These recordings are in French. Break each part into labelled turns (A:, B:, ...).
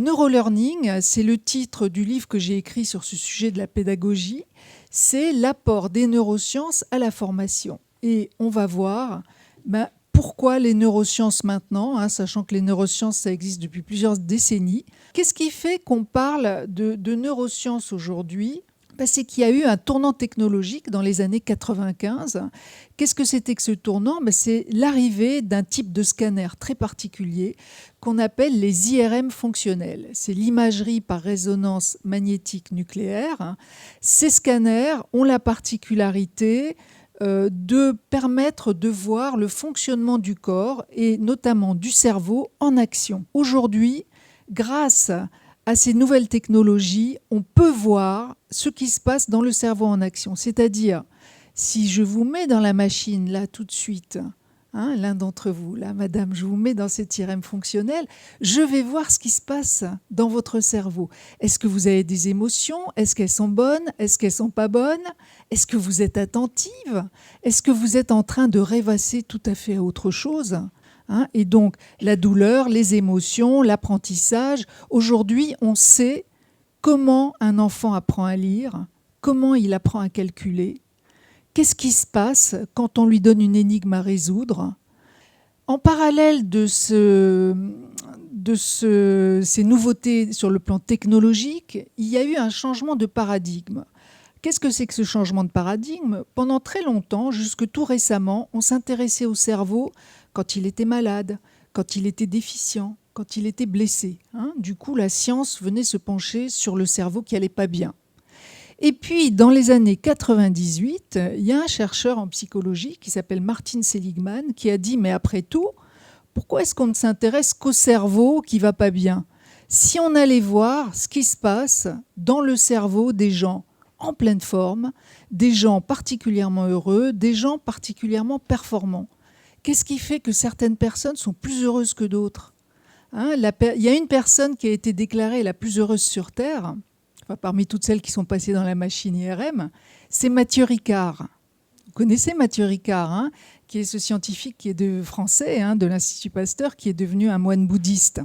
A: Neurolearning, c'est le titre du livre que j'ai écrit sur ce sujet de la pédagogie. C'est l'apport des neurosciences à la formation. Et on va voir pourquoi les neurosciences maintenant, sachant que les neurosciences, ça existe depuis plusieurs décennies. Qu'est-ce qui fait qu'on parle de neurosciences aujourd'hui ? C'est qu'il y a eu un tournant technologique dans les années 95. Qu'est-ce que c'était que ce tournant ? C'est l'arrivée d'un type de scanner très particulier qu'on appelle les IRM fonctionnels. C'est l'imagerie par résonance magnétique nucléaire. Ces scanners ont la particularité de permettre de voir le fonctionnement du corps et notamment du cerveau en action. Aujourd'hui, grâce à ces nouvelles technologies, on peut voir ce qui se passe dans le cerveau en action. C'est-à-dire, si je vous mets dans la machine, là, tout de suite, l'un d'entre vous, là, madame, je vous mets dans cet IRM fonctionnel, je vais voir ce qui se passe dans votre cerveau. Est-ce que vous avez des émotions ? Est-ce qu'elles sont bonnes ? Est-ce qu'elles ne sont pas bonnes ? Est-ce que vous êtes attentive ? Est-ce que vous êtes en train de rêvasser tout à fait à autre chose ? Et donc, la douleur, les émotions, l'apprentissage. Aujourd'hui, on sait comment un enfant apprend à lire, comment il apprend à calculer, qu'est-ce qui se passe quand on lui donne une énigme à résoudre. En parallèle de ces nouveautés sur le plan technologique, il y a eu un changement de paradigme. Qu'est-ce que c'est que ce changement de paradigme ? Pendant très longtemps, jusque tout récemment, on s'intéressait au cerveau quand il était malade, quand il était déficient, quand il était blessé. Du coup, la science venait se pencher sur le cerveau qui n'allait pas bien. Et puis, dans les années 98, il y a un chercheur en psychologie qui s'appelle Martin Seligman qui a dit « Mais après tout, pourquoi est-ce qu'on ne s'intéresse qu'au cerveau qui ne va pas bien ? Si on allait voir ce qui se passe dans le cerveau des gens en pleine forme, des gens particulièrement heureux, des gens particulièrement performants. Qu'est-ce qui fait que certaines personnes sont plus heureuses que d'autres ? Il y a une personne qui a été déclarée la plus heureuse sur Terre, parmi toutes celles qui sont passées dans la machine IRM, c'est Mathieu Ricard. Vous connaissez Mathieu Ricard, qui est ce scientifique qui est français de l'Institut Pasteur, qui est devenu un moine bouddhiste.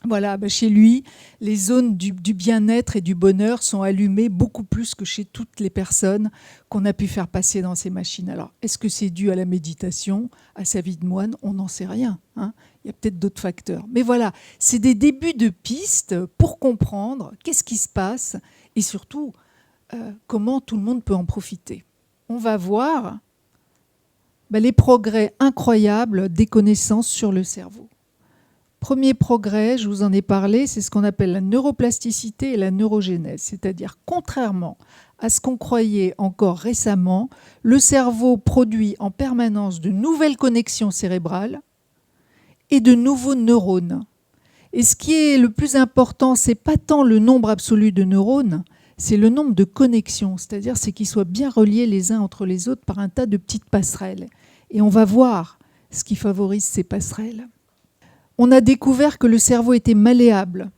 A: Voilà, chez lui, les zones du bien-être et du bonheur sont allumées beaucoup plus que chez toutes les personnes qu'on a pu faire passer dans ces machines. Alors, est-ce que c'est dû à la méditation, à sa vie de moine ? On n'en sait rien. Il y a peut-être d'autres facteurs. Mais voilà, c'est des débuts de pistes pour comprendre qu'est-ce qui se passe et surtout comment tout le monde peut en profiter. On va voir les progrès incroyables des connaissances sur le cerveau. Premier progrès, je vous en ai parlé, c'est ce qu'on appelle la neuroplasticité et la neurogénèse. C'est-à-dire, contrairement à ce qu'on croyait encore récemment, le cerveau produit en permanence de nouvelles connexions cérébrales et de nouveaux neurones. Et ce qui est le plus important, ce n'est pas tant le nombre absolu de neurones, c'est le nombre de connexions. C'est-à-dire, c'est qu'ils soient bien reliés les uns entre les autres par un tas de petites passerelles. Et on va voir ce qui favorise ces passerelles. On a découvert que le cerveau était malléable.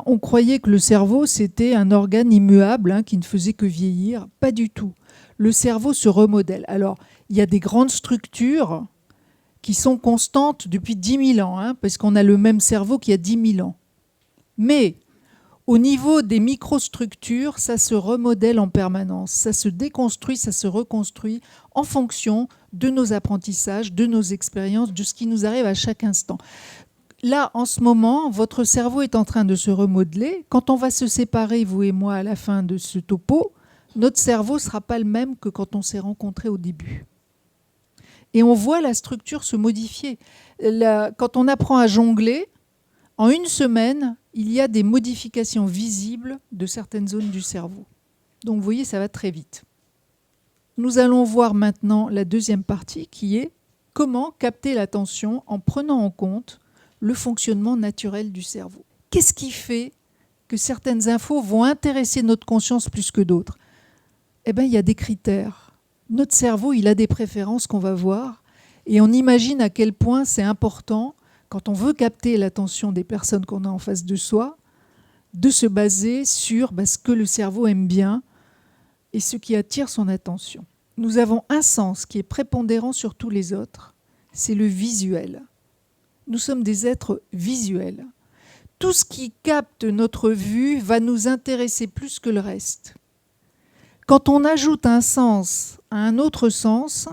A: On croyait que le cerveau, c'était un organe immuable qui ne faisait que vieillir. Pas du tout. Le cerveau se remodèle. Alors, il y a des grandes structures qui sont constantes depuis 10 000 ans, parce qu'on a le même cerveau qu'il y a 10 000 ans. Mais au niveau des microstructures, ça se remodèle en permanence. Ça se déconstruit, ça se reconstruit en fonction de nos apprentissages, de nos expériences, de ce qui nous arrive à chaque instant. Là, en ce moment, votre cerveau est en train de se remodeler. Quand on va se séparer, vous et moi, à la fin de ce topo, notre cerveau ne sera pas le même que quand on s'est rencontrés au début. Et on voit la structure se modifier. Quand on apprend à jongler, en une semaine, il y a des modifications visibles de certaines zones du cerveau. Donc, vous voyez, ça va très vite. Nous allons voir maintenant la deuxième partie qui est comment capter l'attention en prenant en compte le fonctionnement naturel du cerveau. Qu'est-ce qui fait que certaines infos vont intéresser notre conscience plus que d'autres ? Il y a des critères. Notre cerveau, il a des préférences qu'on va voir et on imagine à quel point c'est important, quand on veut capter l'attention des personnes qu'on a en face de soi, de se baser sur ce que le cerveau aime bien et ce qui attire son attention. Nous avons un sens qui est prépondérant sur tous les autres, c'est le visuel. Nous sommes des êtres visuels. tout ce qui capte notre vue va nous intéresser plus que le reste. Quand on ajoute un sens à un autre sens,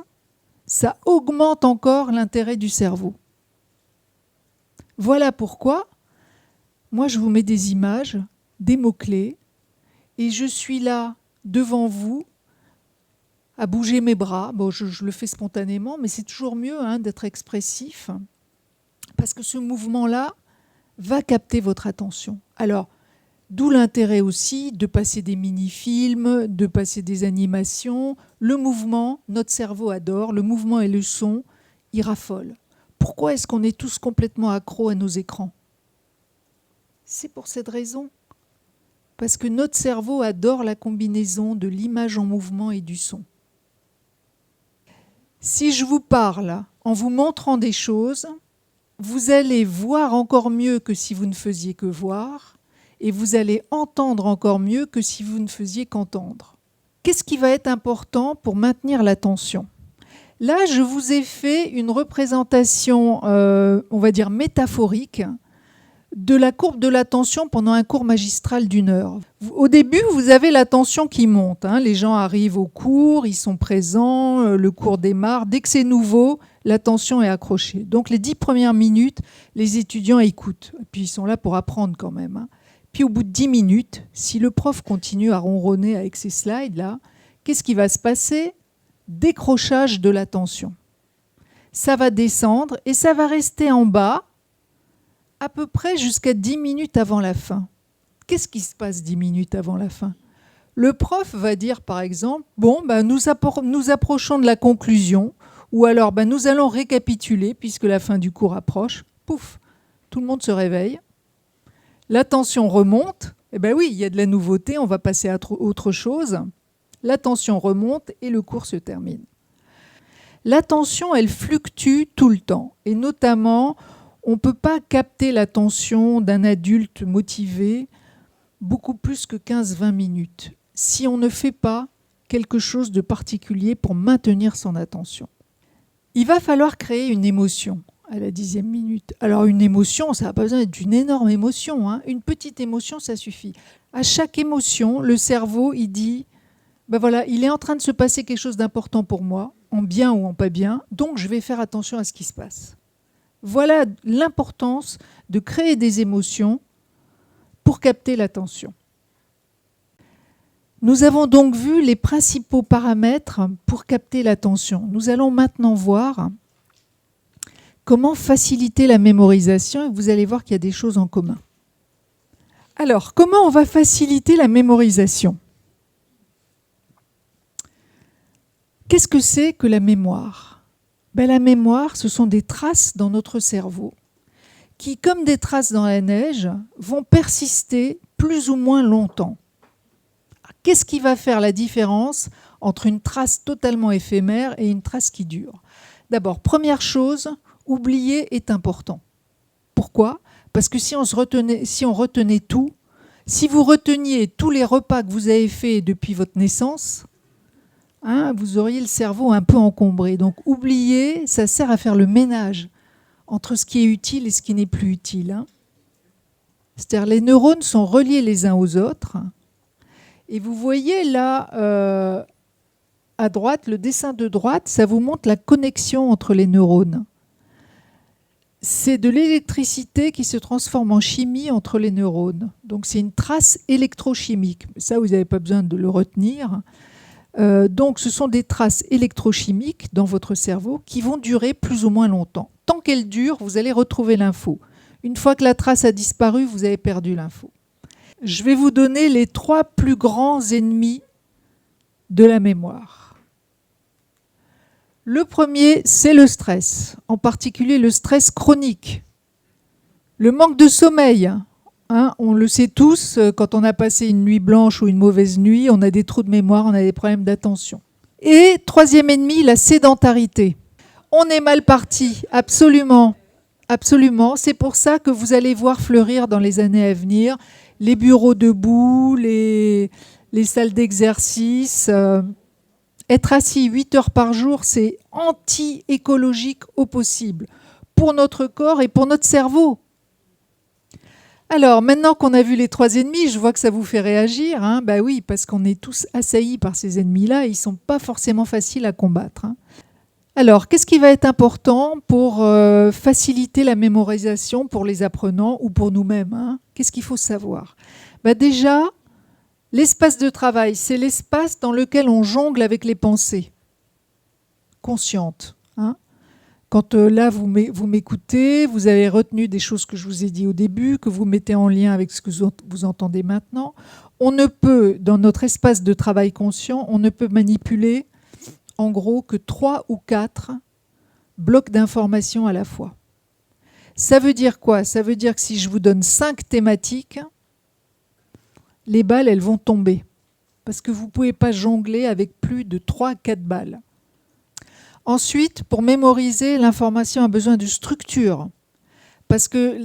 A: ça augmente encore l'intérêt du cerveau. Voilà pourquoi, moi je vous mets des images, des mots-clés, et je suis là, devant vous, à bouger mes bras. Bon, je le fais spontanément, mais c'est toujours mieux d'être expressif, parce que ce mouvement-là va capter votre attention. Alors, d'où l'intérêt aussi de passer des mini-films, de passer des animations. Le mouvement, notre cerveau adore, le mouvement et le son, il raffole. Pourquoi est-ce qu'on est tous complètement accros à nos écrans? C'est pour cette raison. Parce que notre cerveau adore la combinaison de l'image en mouvement et du son. Si je vous parle en vous montrant des choses, vous allez voir encore mieux que si vous ne faisiez que voir, et vous allez entendre encore mieux que si vous ne faisiez qu'entendre. Qu'est-ce qui va être important pour maintenir l'attention? Là, je vous ai fait une représentation, on va dire métaphorique, de la courbe de l'attention pendant un cours magistral d'1 heure. Au début, vous avez l'attention qui monte. Les gens arrivent au cours, ils sont présents, le cours démarre. Dès que c'est nouveau, l'attention est accrochée. Donc les 10 premières minutes, les étudiants écoutent. Et puis ils sont là pour apprendre quand même. Puis au bout de 10 minutes, si le prof continue à ronronner avec ces slides-là, qu'est-ce qui va se passer? Décrochage de l'attention. Ça va descendre et ça va rester en bas à peu près jusqu'à 10 minutes avant la fin. Qu'est-ce qui se passe 10 minutes avant la fin? Le prof va dire par exemple, bon, nous approchons de la conclusion, ou alors nous allons récapituler puisque la fin du cours approche. Pouf, tout le monde se réveille. L'attention remonte. Eh bien oui, il y a de la nouveauté, on va passer à autre chose. L'attention remonte et le cours se termine. L'attention, elle fluctue tout le temps. Et notamment, on ne peut pas capter l'attention d'un adulte motivé beaucoup plus que 15-20 minutes si on ne fait pas quelque chose de particulier pour maintenir son attention. Il va falloir créer une émotion à la 10e minute. Alors une émotion, ça n'a pas besoin d'être une énorme émotion. Une petite émotion, ça suffit. À chaque émotion, le cerveau, il dit, voilà, il est en train de se passer quelque chose d'important pour moi, en bien ou en pas bien, donc je vais faire attention à ce qui se passe. Voilà l'importance de créer des émotions pour capter l'attention. Nous avons donc vu les principaux paramètres pour capter l'attention. Nous allons maintenant voir comment faciliter la mémorisation et vous allez voir qu'il y a des choses en commun. Alors, comment on va faciliter la mémorisation? Qu'est-ce que c'est que la mémoire? La mémoire, ce sont des traces dans notre cerveau qui, comme des traces dans la neige, vont persister plus ou moins longtemps. Qu'est-ce qui va faire la différence entre une trace totalement éphémère et une trace qui dure? D'abord, première chose, oublier est important. Pourquoi? Parce que si on retenait tout, si vous reteniez tous les repas que vous avez faits depuis votre naissance, vous auriez le cerveau un peu encombré. Donc oublier, ça sert à faire le ménage entre ce qui est utile et ce qui n'est plus utile. C'est-à-dire les neurones sont reliés les uns aux autres. Et vous voyez là, à droite, le dessin de droite, ça vous montre la connexion entre les neurones. C'est de l'électricité qui se transforme en chimie entre les neurones. Donc c'est une trace électrochimique. Ça, vous n'avez pas besoin de le retenir. Donc ce sont des traces électrochimiques dans votre cerveau qui vont durer plus ou moins longtemps. Tant qu'elles durent, vous allez retrouver l'info. Une fois que la trace a disparu, vous avez perdu l'info. Je vais vous donner les 3 plus grands ennemis de la mémoire. Le premier, c'est le stress, en particulier le stress chronique. Le manque de sommeil. On le sait tous, quand on a passé une nuit blanche ou une mauvaise nuit, on a des trous de mémoire, on a des problèmes d'attention. Et 3e ennemi, la sédentarité. On est mal parti, absolument. Absolument. C'est pour ça que vous allez voir fleurir dans les années à venir les bureaux debout, les salles d'exercice. Être assis 8 heures par jour, c'est anti-écologique au possible, pour notre corps et pour notre cerveau. Alors, maintenant qu'on a vu les 3 ennemis, je vois que ça vous fait réagir, hein. Bah oui, parce qu'on est tous assaillis par ces ennemis-là, ils ne sont pas forcément faciles à combattre, hein. Alors, qu'est-ce qui va être important pour faciliter la mémorisation pour les apprenants ou pour nous-mêmes, hein? Qu'est-ce qu'il faut savoir? Bah déjà, l'espace de travail, c'est l'espace dans lequel on jongle avec les pensées conscientes, hein. Quand là, vous m'écoutez, vous avez retenu des choses que je vous ai dit au début, que vous mettez en lien avec ce que vous entendez maintenant. On ne peut, dans notre espace de travail conscient, on ne peut manipuler en gros que 3 ou 4 blocs d'informations à la fois. Ça veut dire quoi? Ça veut dire que si je vous donne 5 thématiques, les balles, elles vont tomber. Parce que vous ne pouvez pas jongler avec plus de 3 à 4 balles. Ensuite, pour mémoriser, l'information a besoin de structure. Parce que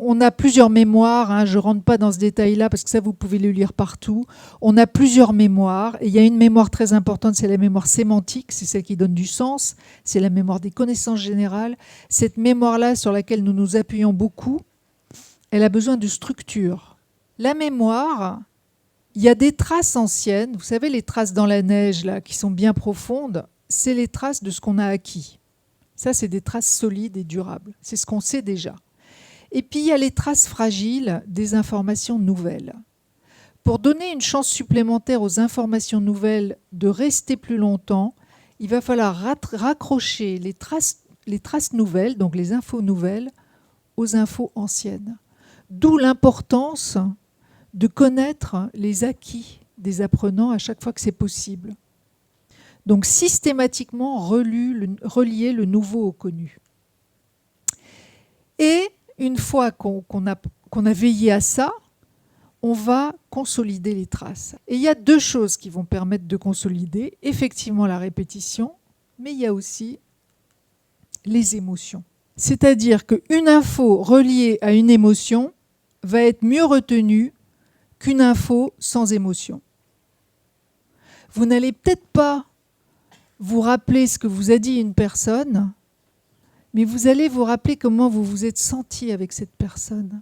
A: on a plusieurs mémoires, hein, je ne rentre pas dans ce détail-là parce que ça, vous pouvez le lire partout. On a plusieurs mémoires et il y a une mémoire très importante, c'est la mémoire sémantique, c'est celle qui donne du sens, c'est la mémoire des connaissances générales. Cette mémoire-là sur laquelle nous nous appuyons beaucoup, elle a besoin de structure. La mémoire, il y a des traces anciennes, vous savez les traces dans la neige là, qui sont bien profondes, c'est les traces de ce qu'on a acquis. Ça, c'est des traces solides et durables. C'est ce qu'on sait déjà. Et puis, il y a les traces fragiles des informations nouvelles. Pour donner une chance supplémentaire aux informations nouvelles de rester plus longtemps, il va falloir raccrocher les traces nouvelles, donc les infos nouvelles, aux infos anciennes. D'où l'importance de connaître les acquis des apprenants à chaque fois que c'est possible. Donc systématiquement relier le nouveau au connu. Et une fois qu'on a veillé à ça, on va consolider les traces. Et il y a 2 choses qui vont permettre de consolider, effectivement la répétition, mais il y a aussi les émotions. C'est-à-dire qu'une info reliée à une émotion va être mieux retenue qu'une info sans émotion. Vous n'allez peut-être pas vous rappeler ce que vous a dit une personne, mais vous allez vous rappeler comment vous vous êtes senti avec cette personne.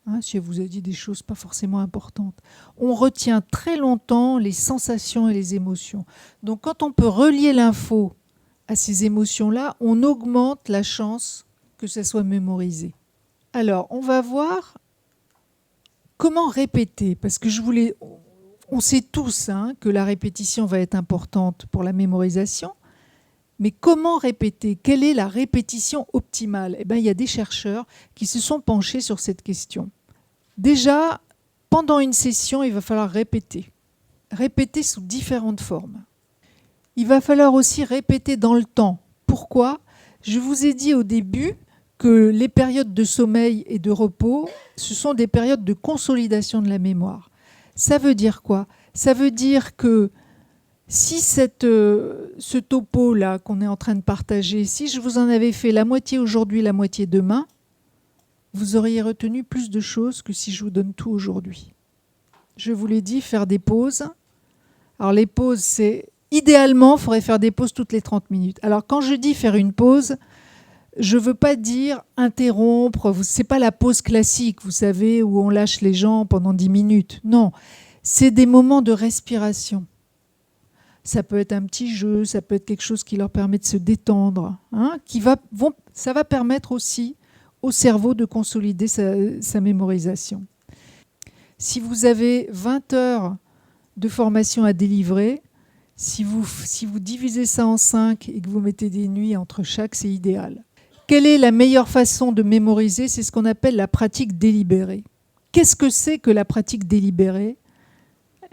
A: Hein, si elle vous a dit des choses pas forcément importantes. On retient très longtemps les sensations et les émotions. Donc quand on peut relier l'info à ces émotions-là, on augmente la chance que ça soit mémorisé. Alors, on va voir comment répéter, parce que on sait tous que la répétition va être importante pour la mémorisation, mais comment répéter? Quelle est la répétition optimale? Eh bien, il y a des chercheurs qui se sont penchés sur cette question. Déjà, pendant une session, il va falloir répéter. Répéter sous différentes formes. Il va falloir aussi répéter dans le temps. Pourquoi? Je vous ai dit au début que les périodes de sommeil et de repos, ce sont des périodes de consolidation de la mémoire. Ça veut dire quoi? Ça veut dire que si ce topo-là qu'on est en train de partager, si je vous en avais fait la moitié aujourd'hui, la moitié demain, vous auriez retenu plus de choses que si je vous donne tout aujourd'hui. Je vous l'ai dit, faire des pauses. Alors les pauses, c'est... Idéalement, il faudrait faire des pauses toutes les 30 minutes. Alors quand je dis faire une pause, je ne veux pas dire interrompre, ce n'est pas la pause classique, vous savez, où on lâche les gens pendant 10 minutes. Non, c'est des moments de respiration. Ça peut être un petit jeu, ça peut être quelque chose qui leur permet de se détendre, hein, ça va permettre aussi au cerveau de consolider sa mémorisation. Si vous avez 20 heures de formation à délivrer, si vous divisez ça en 5 et que vous mettez des nuits entre chaque, c'est idéal. Quelle est la meilleure façon de mémoriser? C'est ce qu'on appelle la pratique délibérée. Qu'est-ce que c'est que la pratique délibérée?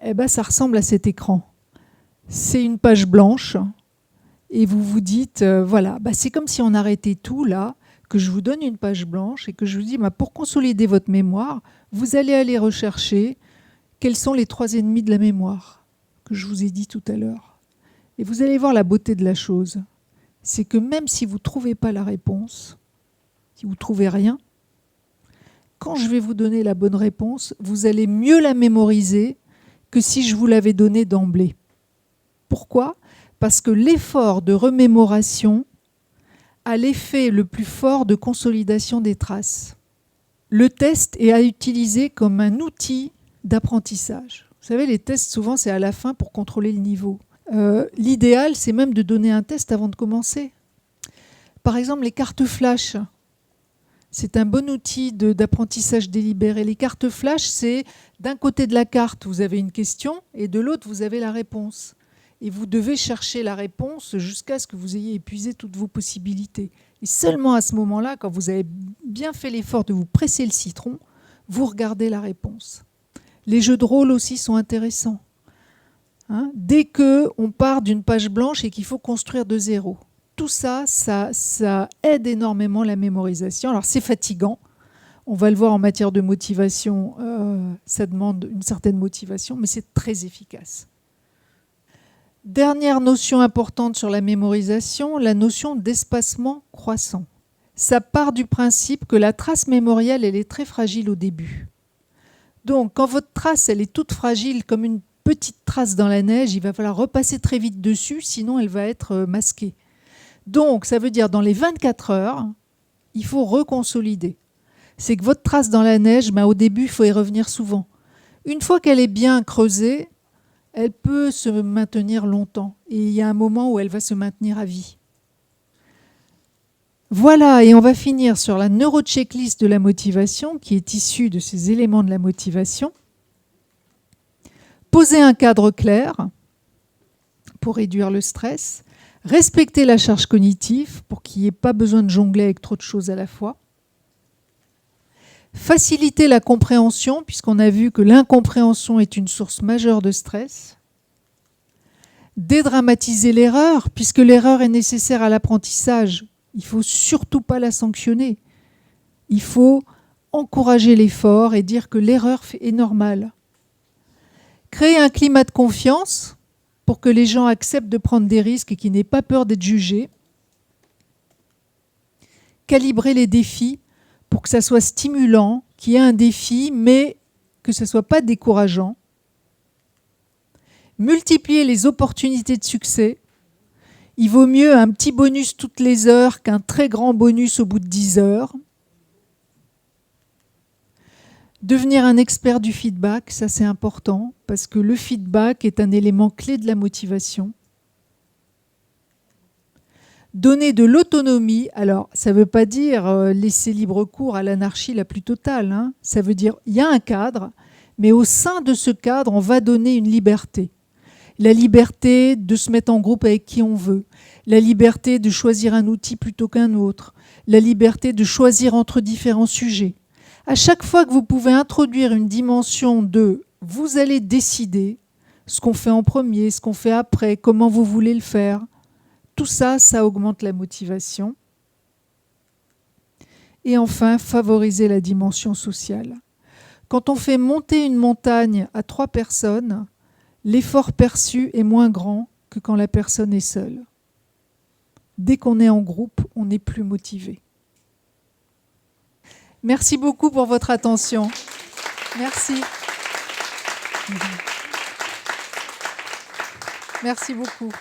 A: Eh bien, ça ressemble à cet écran. C'est une page blanche et vous vous dites, voilà, c'est comme si on arrêtait tout là, que je vous donne une page blanche et que je vous dis, pour consolider votre mémoire, vous allez aller rechercher quels sont les 3 ennemis de la mémoire que je vous ai dit tout à l'heure. Et vous allez voir la beauté de la chose. C'est que même si vous ne trouvez pas la réponse, si vous ne trouvez rien, quand je vais vous donner la bonne réponse, vous allez mieux la mémoriser que si je vous l'avais donnée d'emblée. Pourquoi? Parce que l'effort de remémoration a l'effet le plus fort de consolidation des traces. Le test est à utiliser comme un outil d'apprentissage. Vous savez, les tests, souvent, c'est à la fin pour contrôler le niveau. L'idéal, c'est même de donner un test avant de commencer. Par exemple, les cartes flash. C'est un bon outil d'apprentissage délibéré. Les cartes flash, c'est d'un côté de la carte, vous avez une question, et de l'autre, vous avez la réponse. Et vous devez chercher la réponse jusqu'à ce que vous ayez épuisé toutes vos possibilités. Et seulement à ce moment-là, quand vous avez bien fait l'effort de vous presser le citron, vous regardez la réponse. Les jeux de rôle aussi sont intéressants. Dès qu'on part d'une page blanche et qu'il faut construire de zéro. Tout ça, ça aide énormément la mémorisation. Alors c'est fatigant. On va le voir en matière de motivation, ça demande une certaine motivation, mais c'est très efficace. Dernière notion importante sur la mémorisation, la notion d'espacement croissant. Ça part du principe que la trace mémorielle, elle est très fragile au début. Donc, quand votre trace, elle est toute fragile, comme une petite trace dans la neige, il va falloir repasser très vite dessus, sinon elle va être masquée. Donc, ça veut dire dans les 24 heures, il faut reconsolider. C'est que votre trace dans la neige, au début, il faut y revenir souvent. Une fois qu'elle est bien creusée, elle peut se maintenir longtemps. Et il y a un moment où elle va se maintenir à vie. Voilà, et on va finir sur la neuro-checklist de la motivation, qui est issue de ces éléments de la motivation. Poser un cadre clair pour réduire le stress. Respecter la charge cognitive pour qu'il n'y ait pas besoin de jongler avec trop de choses à la fois. Faciliter la compréhension, puisqu'on a vu que l'incompréhension est une source majeure de stress. Dédramatiser l'erreur, puisque l'erreur est nécessaire à l'apprentissage. Il ne faut surtout pas la sanctionner. Il faut encourager l'effort et dire que l'erreur est normale. Créer un climat de confiance pour que les gens acceptent de prendre des risques et qu'ils n'aient pas peur d'être jugés. Calibrer les défis pour que ça soit stimulant, qu'il y ait un défi, mais que ce ne soit pas décourageant. Multiplier les opportunités de succès. Il vaut mieux un petit bonus toutes les heures qu'un très grand bonus au bout de 10 heures. Devenir un expert du feedback, ça c'est important, parce que le feedback est un élément clé de la motivation. Donner de l'autonomie, alors ça ne veut pas dire laisser libre cours à l'anarchie la plus totale, ça veut dire il y a un cadre, mais au sein de ce cadre, on va donner une liberté. La liberté de se mettre en groupe avec qui on veut, la liberté de choisir un outil plutôt qu'un autre, la liberté de choisir entre différents sujets. À chaque fois que vous pouvez introduire une dimension de « vous allez décider ce qu'on fait en premier, ce qu'on fait après, comment vous voulez le faire », tout ça, ça augmente la motivation. Et enfin, favoriser la dimension sociale. Quand on fait monter une montagne à 3 personnes, l'effort perçu est moins grand que quand la personne est seule. Dès qu'on est en groupe, on est plus motivé. Merci beaucoup pour votre attention. Merci. Merci beaucoup.